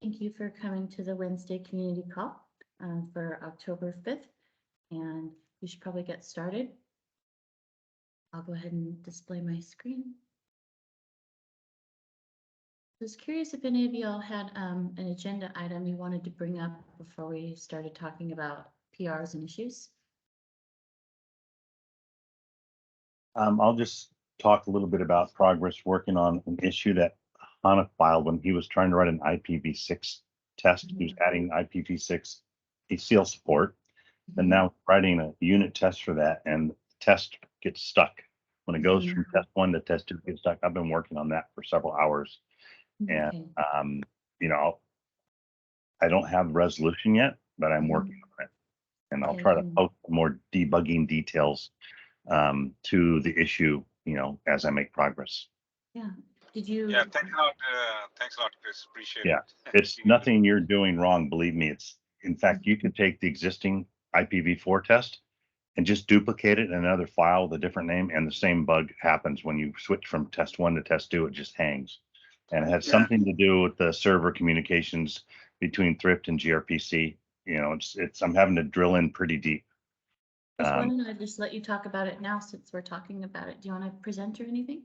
Thank you for coming to the Wednesday community call for October 5th, and we should probably get started. I'll go ahead and display my screen. I was curious if any of y'all had an agenda item you wanted to bring up before we started talking about PRs and issues. I'll just talk a little bit about progress working on an issue that Hana filed when he was trying to write an IPv6 test. He was adding IPv6 ACL support, and now writing a unit test for that, and the test gets stuck. When it goes from test 1 to test 2, it gets stuck. I've been working on that for several hours, and you know, I don't have a resolution yet, but I'm working on it, and I'll try to post more debugging details to the issue, you know, as I make progress. Yeah. Did you? Yeah, thanks a lot, Chris. Appreciate Yeah, it. it's nothing you're doing wrong. Believe me. It's, in fact, you can take the existing IPv4 test and just duplicate it in another file with a different name, and the same bug happens when you switch from test 1 to test 2. It just hangs, and it has something to do with the server communications between Thrift and gRPC. You know, it's I'm having to drill in pretty deep. Why don't I just let you talk about it now since we're talking about it? Do you want to present or anything?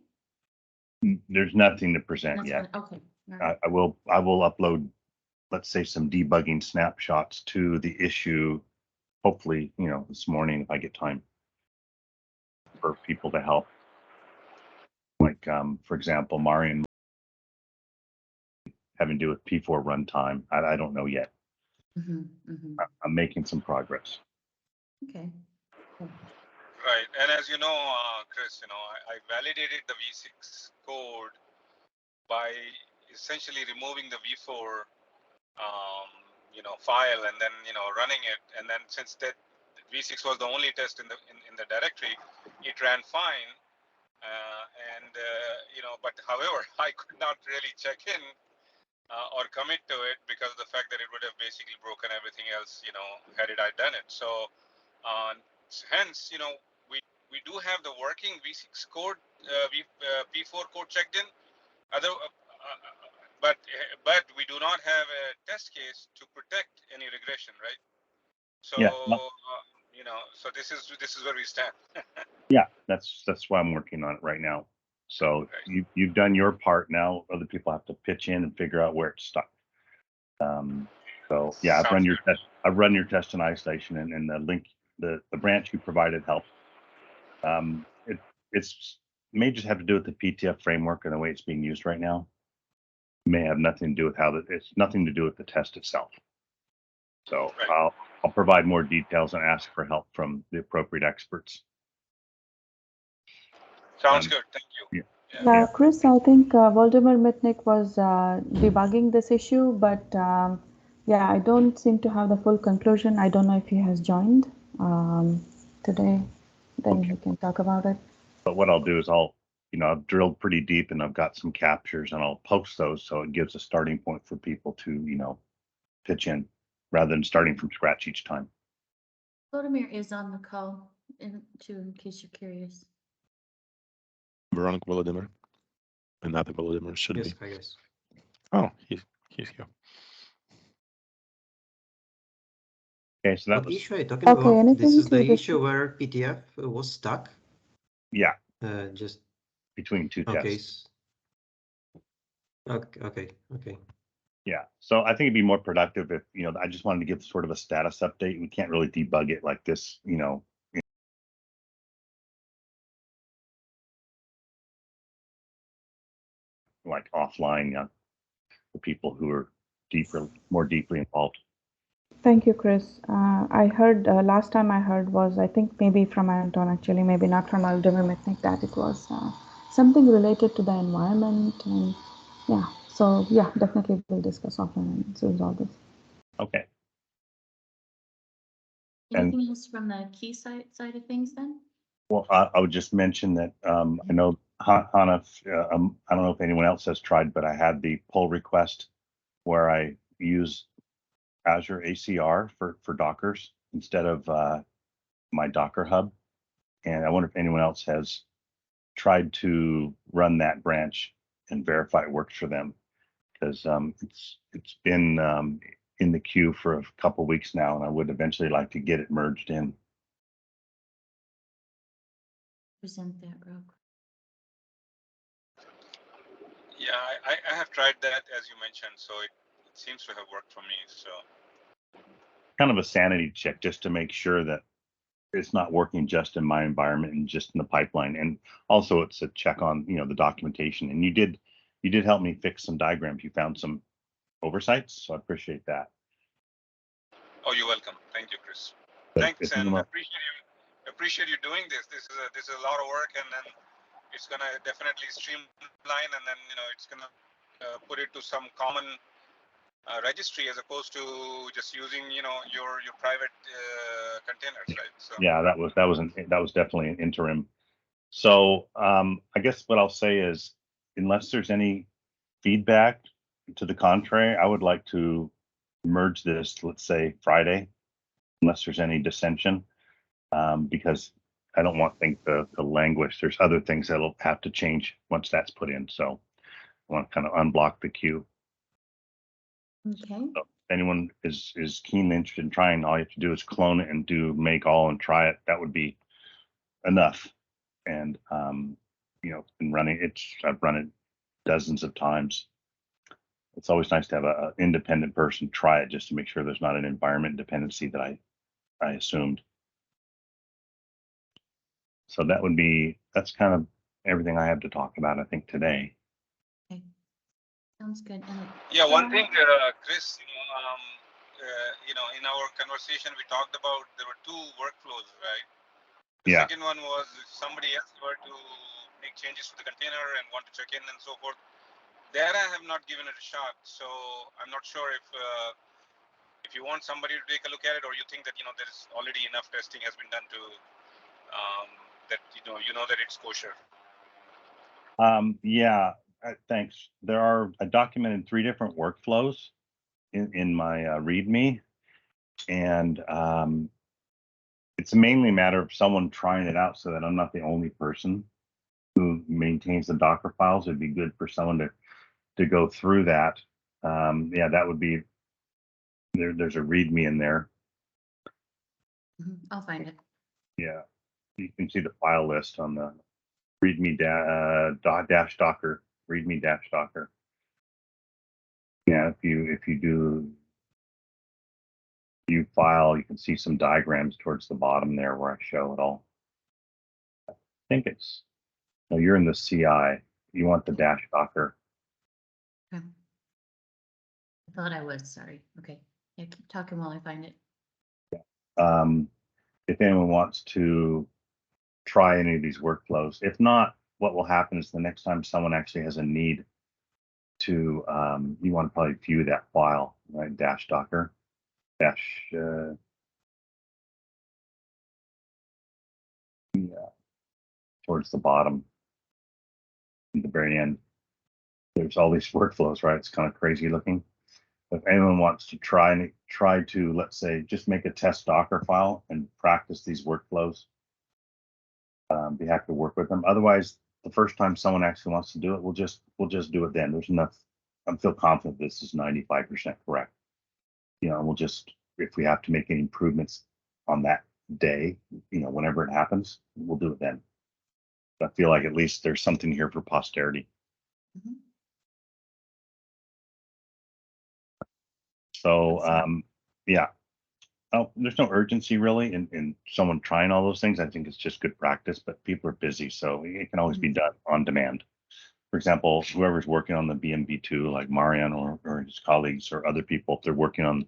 There's nothing to present That's yet. fine. Okay. All right. I will upload, let's say, some debugging snapshots to the issue, hopefully, you know, this morning if I get time, for people to help. Like, for example, Marian having to do with P4 runtime. I don't know yet. I'm making some progress. Okay. Right, and as you know, Chris, you know, I validated the V6 code by essentially removing the V4, you know, file, and then, you know, running it, and then since that V6 was the only test in the directory, it ran fine, you know, but however, I could not really check in or commit to it because of the fact that it would have basically broken everything else, you know, had I done it. So hence, you know, we do have the working V6 code, P4 code checked in, but we do not have a test case to protect any regression, right? So you know, so this is where we stand. Yeah, that's why I'm working on it right now. So you've done your part. Now other people have to pitch in and figure out where it's stuck. So yeah, I've run your test in isolation, and the link, the branch you provided helped. It's may just have to do with the PTF framework and the way it's being used right now. It may have nothing to do with it's nothing to do with the test itself. So I'll provide more details and ask for help from the appropriate experts. Sounds good. Thank you. Yeah, Chris, I think Waldemar Mitnick was debugging this issue, but yeah, I don't seem to have the full conclusion. I don't know if he has joined today. Then he can talk about it. But what I'll do is I've drilled pretty deep, and I've got some captures, and I'll post those so it gives a starting point for people to, you know, pitch in rather than starting from scratch each time. Vladimir is on the call, in case you're curious. Veronica Volodymyr, and not the Volodymyr should be. I guess. Oh, he's here. Okay, so that What was issue are you talking about? Anything This is the to issue where PTF was stuck. Yeah. Just between two tests. Okay. Yeah, so I think it'd be more productive if, you know, I just wanted to give sort of a status update. We can't really debug it like this, you know. Like offline, the people who are more deeply involved. Thank you, Chris. I heard last time I heard was, I think maybe from Anton, actually, maybe not from Waldemar Mitnick, that it was something related to the environment, and yeah. So yeah, definitely we'll discuss offline and resolve this. Okay. Anything else from the key side of things then? Well, I would just mention that I know Hana, I don't know if anyone else has tried, but I had the pull request where I use Azure ACR for Dockers instead of my Docker hub. And I wonder if anyone else has tried to run that branch and verify it works for them. because it's been in the queue for a couple weeks now, and I would eventually like to get it merged in. Present that real quick. Yeah, I have tried that as you mentioned, so it seems to have worked for me. So Kind of a sanity check just to make sure that it's not working just in my environment and just in the pipeline. And also it's a check on, the documentation. And you did help me fix some diagrams. You found some oversights, so I appreciate that. oh, you're welcome. Thank you, Chris. But Thanks, if you and want- appreciate you doing this. This is a lot of work, and then it's gonna definitely streamline, and then it's gonna put it to some common registry as opposed to just using your private containers, right? So yeah, that was definitely an interim. So I guess what I'll say is, unless there's any feedback to the contrary, I would like to merge this, let's say Friday, unless there's any dissension, because I don't want things to languish. There's other things that'll have to change once that's put in. So I want to kind of unblock the queue. Okay, So if anyone is keenly interested in trying, all you have to do is clone it and do make all and try it. That would be enough. And in running I've run it dozens of times. It's always nice to have an independent person try it just to make sure there's not an environment dependency that I assumed. So that's kind of everything I have to talk about, I think, today. okay. Sounds good. And yeah, one Sharon? thing, Chris, in our conversation we talked about there were two workflows, right? The Yeah. second one was if somebody else were to make changes to the container and want to check in and so forth. There I have not given it a shot, so I'm not sure if you want somebody to take a look at it, or you think that there's already enough testing has been done to that that it's kosher. Yeah, thanks. I documented 3 different workflows in my README, and it's mainly a matter of someone trying it out so that I'm not the only person who maintains the Docker files. It'd be good for someone to go through that. Yeah, that would be there's a README in there. I'll find it. Yeah, you can see the file list on the README dash Docker, README dash Docker. Yeah, if you do view file, you can see some diagrams towards the bottom there where I show it all. I think you're in the CI. You want the dash Docker. Okay. I thought I was, sorry. Okay. Yeah, keep talking while I find it. If anyone wants to try any of these workflows, if not, what will happen is the next time someone actually has a need to, you want to probably view that file, right? Dash Docker, dash, yeah, towards the bottom, at the very end. There's all these workflows, right? It's kind of crazy looking. If anyone wants to try to, let's say, just make a test Docker file and practice these workflows, be happy to work with them. Otherwise, the first time someone actually wants to do it, we'll just do it then. There's enough. I feel confident this is 95% correct. We'll just, if we have to make any improvements on that day, whenever it happens, we'll do it then. I feel like at least there's something here for posterity. Mhm. So, Awesome. yeah. Oh, there's no urgency really in someone trying all those things. I think it's just good practice, but people are busy, so it can always be done on demand. For example, whoever's working on the BMV2, like Marian or his colleagues or other people, if they're working on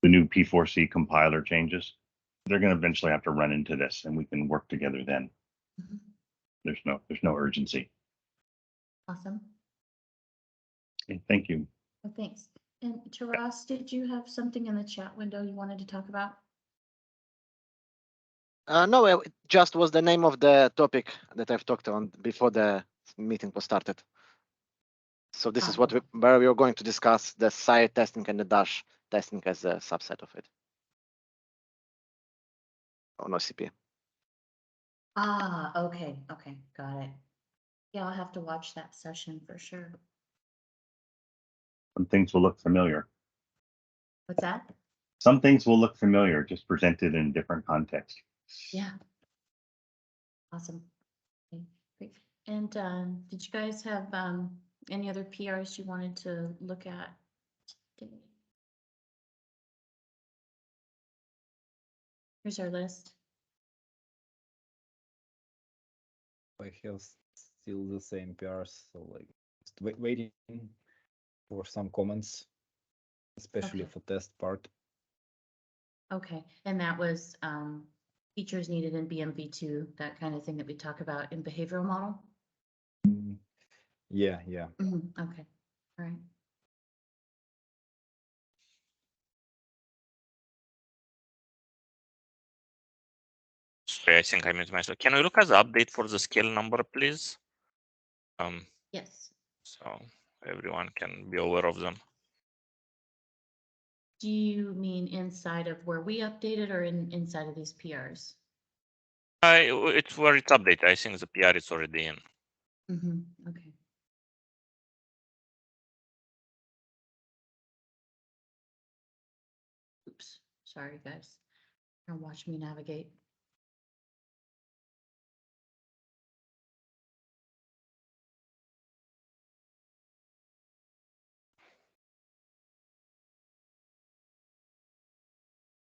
the new P4C compiler changes, they're going to eventually have to run into this, and we can work together then. Mhm. There's no urgency. Awesome. Okay, thank you. Well, thanks. And Taras, did you have something in the chat window you wanted to talk about? No, it just was the name of the topic that I've talked on before the meeting was started. So this is Okay. where we are going to discuss the site testing and the dash testing as a subset of it on OCP. Okay, got it. Yeah, I'll have to watch that session for sure. Some things will look familiar. What's that? Some things will look familiar, just presented in different context. Yeah. Awesome. Okay, great. And did you guys have any other PRs you wanted to look at today? Here's our list. I have still the same PRs, so like just waiting for some comments, especially Okay. for test part. Okay, and that was features needed in BMV2, that kind of thing that we talk about in behavioral model? Yeah. Okay, all right. Sorry, I think I muted myself. Can we look at the update for the scale number, please? Yes. So everyone can be aware of them. Do you mean inside of where we updated or inside of these PRs? It's where it's updated. I think the PR is already in. Okay. Oops, sorry guys. Don't watch me navigate.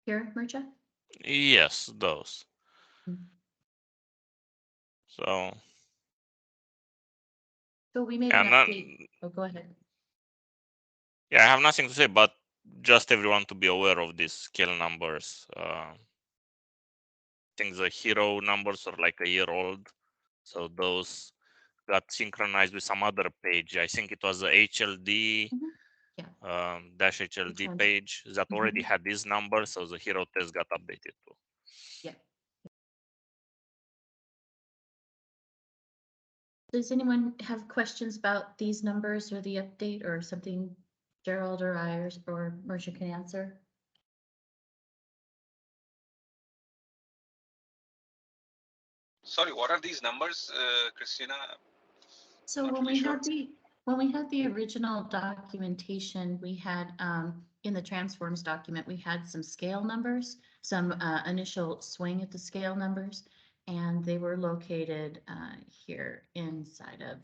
Here, Mircha? Yes, those. Mhm. So So we made yeah, an update. Oh, go ahead. yeah, I have nothing to say, but just everyone to be aware of these scale numbers. I think the hero numbers are like a year old, so those got synchronized with some other page. I think it was the HLD. Dash HLD one? page that already had these numbers, so the hero test got updated too. Yeah. Does anyone have questions about these numbers or the update or something Gerald or I or Merchant can answer? Sorry, what are these numbers, Christina? So Not when really we sure. had the original documentation, we had in the transforms document, we had some scale numbers, some initial swing at the scale numbers, and they were located here inside of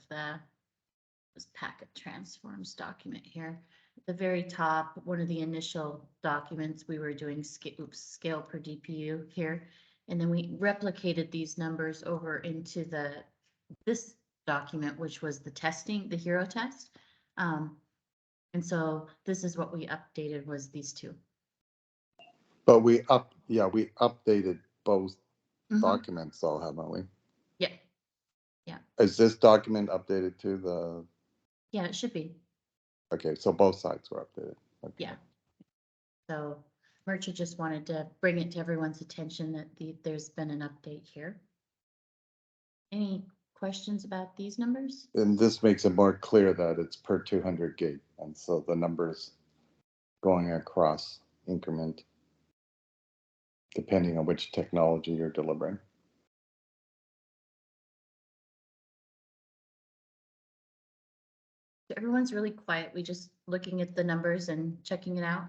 this packet transforms document here. At the very top, one of the initial documents, we were doing scale per DPU here. And then we replicated these numbers over into this document, which was the testing, the hero test. And so this is what we updated, was these two. But we updated both documents though, haven't we? Yeah. Is this document updated to the, Yeah, it should be. okay, so both sides were updated. Okay. Yeah. So Merchant just wanted to bring it to everyone's attention that there's been an update here. Any questions about these numbers? And this makes it more clear that it's per 200 gig. And so the numbers going across increment depending on which technology you're delivering. Everyone's really quiet. We just looking at the numbers and checking it out.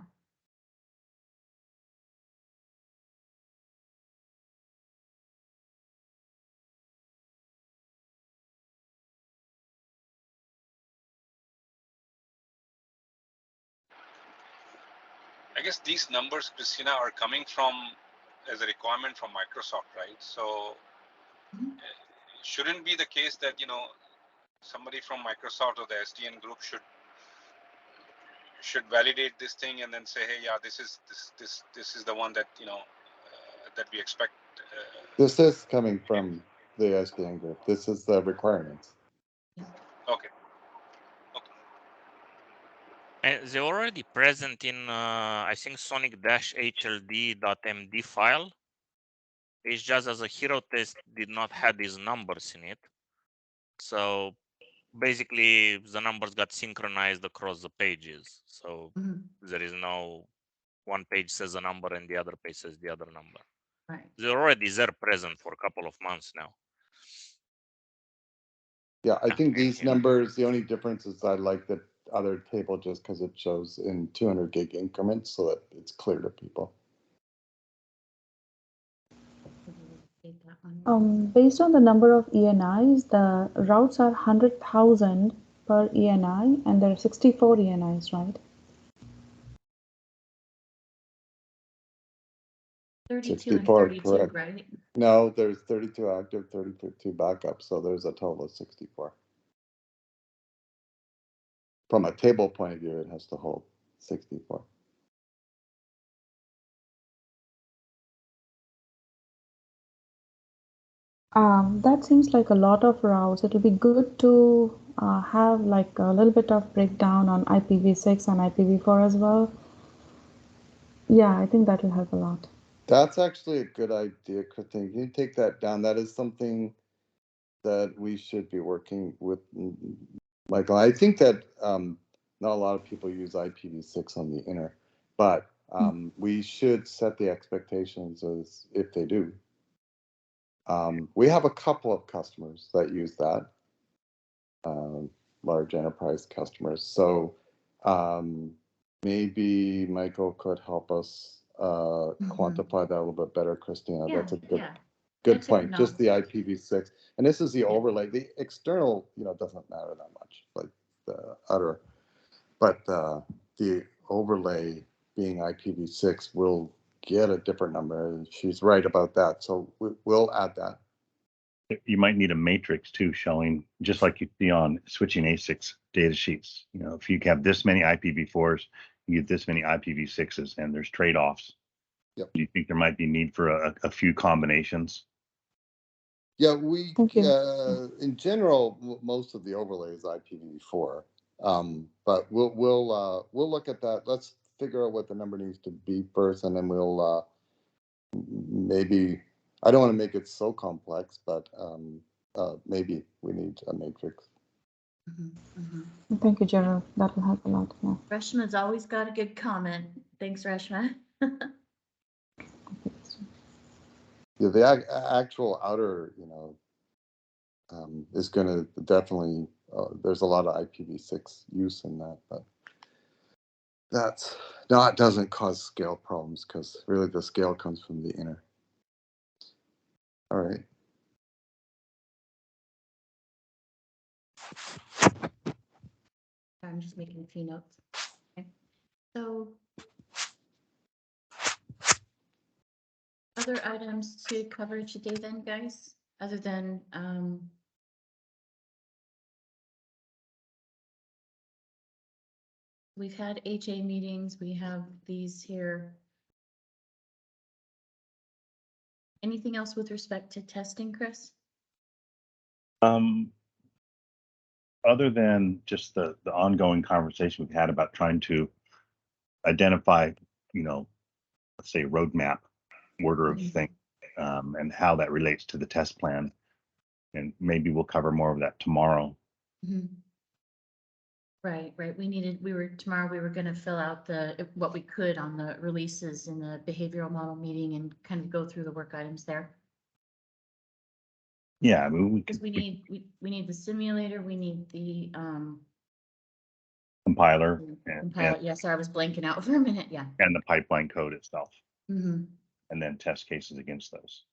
I guess these numbers, Christina, are coming from as a requirement from Microsoft, right? So shouldn't be the case that, you know, somebody from Microsoft or the SDN group should validate this thing and then say, hey, yeah, this is the one that, you know, that we expect. This is coming from the SDN group. This is the requirements. Okay. And they're already present in, I think, SONiC-HLD.md file. It's just as a hero test did not have these numbers in it. So basically, the numbers got synchronized across the pages. So there is no one page says a number and the other page says the other number. Right. They're already there present for a couple of months now. Yeah, I think these numbers, the only difference is I like that other table just because it shows in 200 gig increments so that it's clear to people. Based on the number of ENIs, the routes are 100,000 per ENI, and there are 64 ENIs, right? 32 and 64, 32, correct. right? No, there's 32 active, 32 backup, so there's a total of 64. From a table point of view, it has to hold 64. That seems like a lot of routes. It'll be good to have like a little bit of breakdown on IPv6 and IPv4 as well. Yeah, I think that will help a lot. That's actually a good idea, Christine. You take that down. That is something that we should be working with, Michael. I think that not a lot of people use IPv6 on the inner, but we should set the expectations as if they do. We have a couple of customers that use that, large enterprise customers. So maybe Michael could help us quantify that a little bit better, Christina. Yeah, That's a good yeah. good That's good point. Just the knowledge. IPv6, and this is the overlay. The external, doesn't matter that much, like the utter, but the overlay being IPv6 will get a different number. She's right about that, so we'll add that. You might need a matrix too, showing just like you see on switching ASICs data sheets. If you have this many IPv4s, you get this many IPv6s, and there's trade-offs. Yep. Do you think there might be need for a few combinations? Yeah, we Thank you. in general most of the overlay is IPv4, but we'll look at that. Let's figure out what the number needs to be first, and then we'll maybe. I don't want to make it so complex, but maybe we need a matrix. Thank you, Gerald. That will help a lot. Yeah. Reshma's always got a good comment. Thanks, Reshma. Yeah, the actual outer, is going to definitely. There's a lot of IPv6 use in that, but it doesn't cause scale problems because really the scale comes from the inner. All right. I'm just making a few notes. Okay. So other items to cover today then, guys, other than we've had HA meetings, we have these here. Anything else with respect to testing, Chris? Other than just the ongoing conversation we've had about trying to identify, let's say roadmap order of things, and how that relates to the test plan. And maybe we'll cover more of that tomorrow. Right. Tomorrow we were going to fill out what we could on the releases in the behavioral model meeting and kind of go through the work items there. Yeah, I mean, Because we need the simulator, we need the compiler compiler. Yeah, sorry, I was blanking out for a minute. Yeah. and the pipeline code itself, and then test cases against those.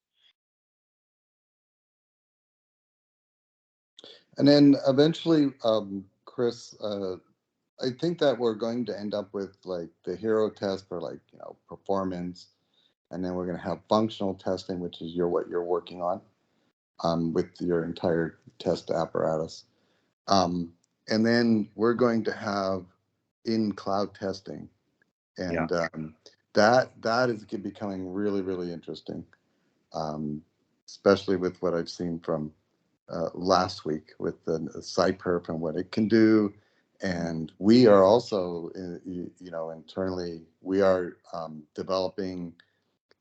And then eventually, Chris, I think that we're going to end up with like the hero test for performance, and then we're going to have functional testing, which is what you're working on with your entire test apparatus. And then we're going to have in cloud testing, and that is becoming really, really interesting, especially with what I've seen from last week with the SciPerf and what it can do. And we are also, internally, we are developing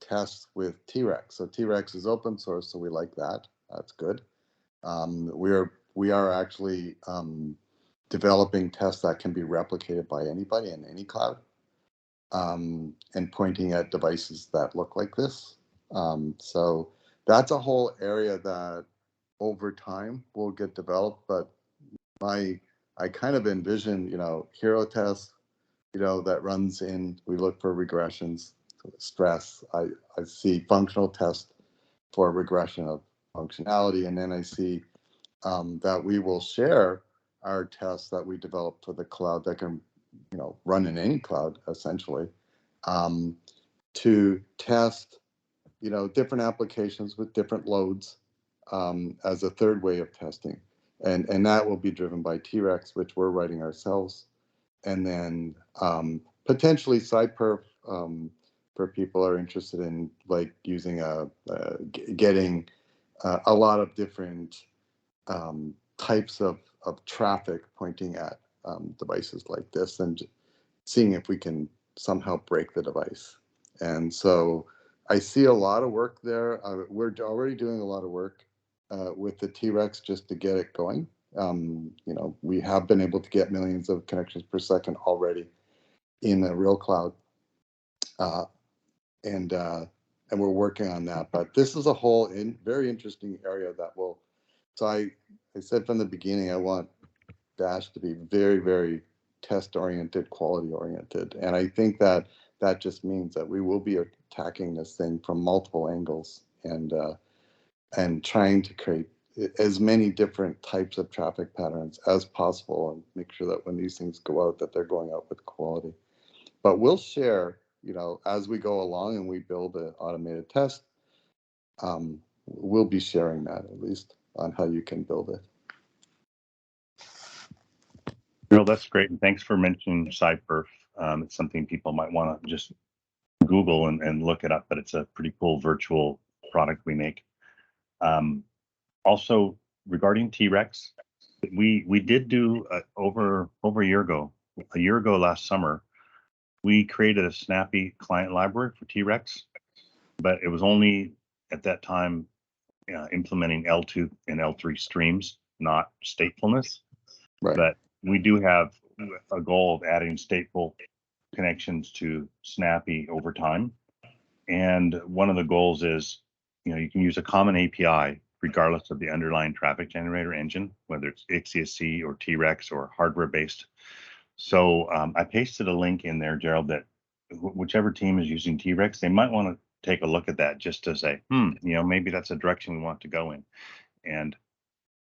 tests with T-Rex. So T-Rex is open source, so we like that. That's good. We are actually developing tests that can be replicated by anybody in any cloud, and pointing at devices that look like this. So that's a whole area that over time will get developed, but my I kind of envision, hero test, that runs in, we look for regressions, stress. I see functional test for regression of functionality. And then I see that we will share our tests that we develop for the cloud that can, run in any cloud essentially, to test, different applications with different loads as a third way of testing. And that will be driven by T-Rex, which we're writing ourselves. And then potentially SciPerf for people are interested in like using getting a lot of different types of traffic pointing at devices like this and seeing if we can somehow break the device. And so I see a lot of work there. We're already doing a lot of work with the T-Rex just to get it going. We have been able to get millions of connections per second already in the real cloud. And we're working on that. But this is a whole very interesting area that will, so I said from the beginning, I want Dash to be very, very test-oriented, quality-oriented. And I think that just means that we will be attacking this thing from multiple angles and trying to create as many different types of traffic patterns as possible and make sure that when these things go out, that they're going out with quality. But we'll share, as we go along and we build an automated test, we'll be sharing that at least on how you can build it. That's great. And thanks for mentioning SciPerf. It's something people might want to just Google and look it up, but it's a pretty cool virtual product we make. Also, regarding T-Rex, we did do over a year ago last summer, we created a snappy client library for T-Rex, but it was only at that time implementing L2 and L3 streams, not statefulness. Right. But we do have a goal of adding stateful connections to Snappy over time. And one of the goals is, you can use a common API regardless of the underlying traffic generator engine, whether it's XCSC or T-Rex or hardware-based. So I pasted a link in there, Gerald, that whichever team is using T-Rex, they might want to take a look at that just to say, maybe that's a direction we want to go in. And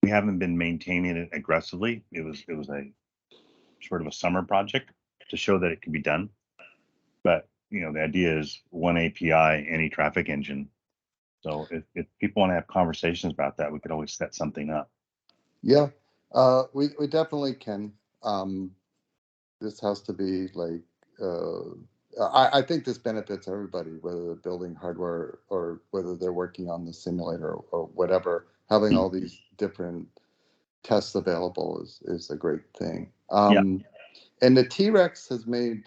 we haven't been maintaining it aggressively. It was a sort of a summer project to show that it could be done. But the idea is one API, any traffic engine. So if people want to have conversations about that, we could always set something up. Yeah, we definitely can. This has to be like, I think this benefits everybody, whether they're building hardware or whether they're working on the simulator or whatever. Having all these different tests available is a great thing. And the T-Rex has made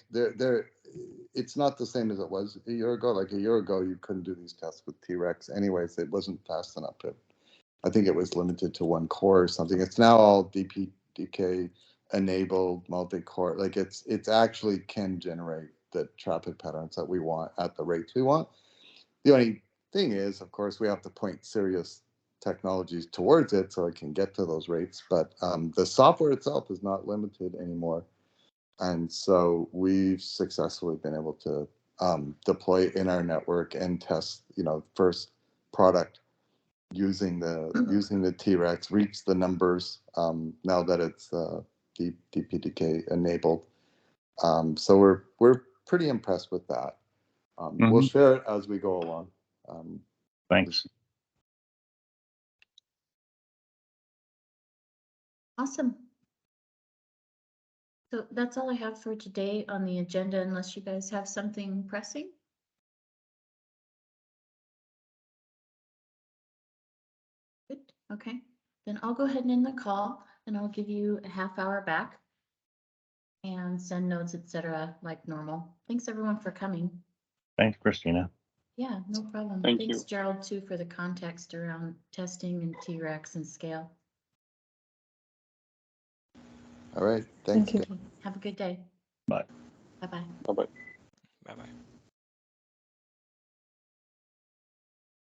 it's not the same as it was a year ago. Like a year ago, you couldn't do these tests with T-Rex anyways. It wasn't fast enough. I think it was limited to one core or something. It's now all DPDK enabled, multi-core. Like it's actually can generate the traffic patterns that we want at the rates we want. The only thing is, of course, we have to point serious technologies towards it so it can get to those rates. But the software itself is not limited anymore. And so we've successfully been able to deploy in our network and test, first product using the T-Rex, reach the numbers now that it's DPDK enabled. So we're pretty impressed with that. We'll share it as we go along. Thanks. Awesome. So that's all I have for today on the agenda, unless you guys have something pressing. Good. Okay, then I'll go ahead and end the call and I'll give you a half hour back and send notes, etc., like normal. Thanks everyone for coming. Thanks, Christina. Yeah, no problem. Thank Thanks, you. Gerald, too, for the context around testing and T-Rex and scale. All right. Thanks. Thank you. Have a good day. Bye. Bye-bye. Bye-bye. Bye bye.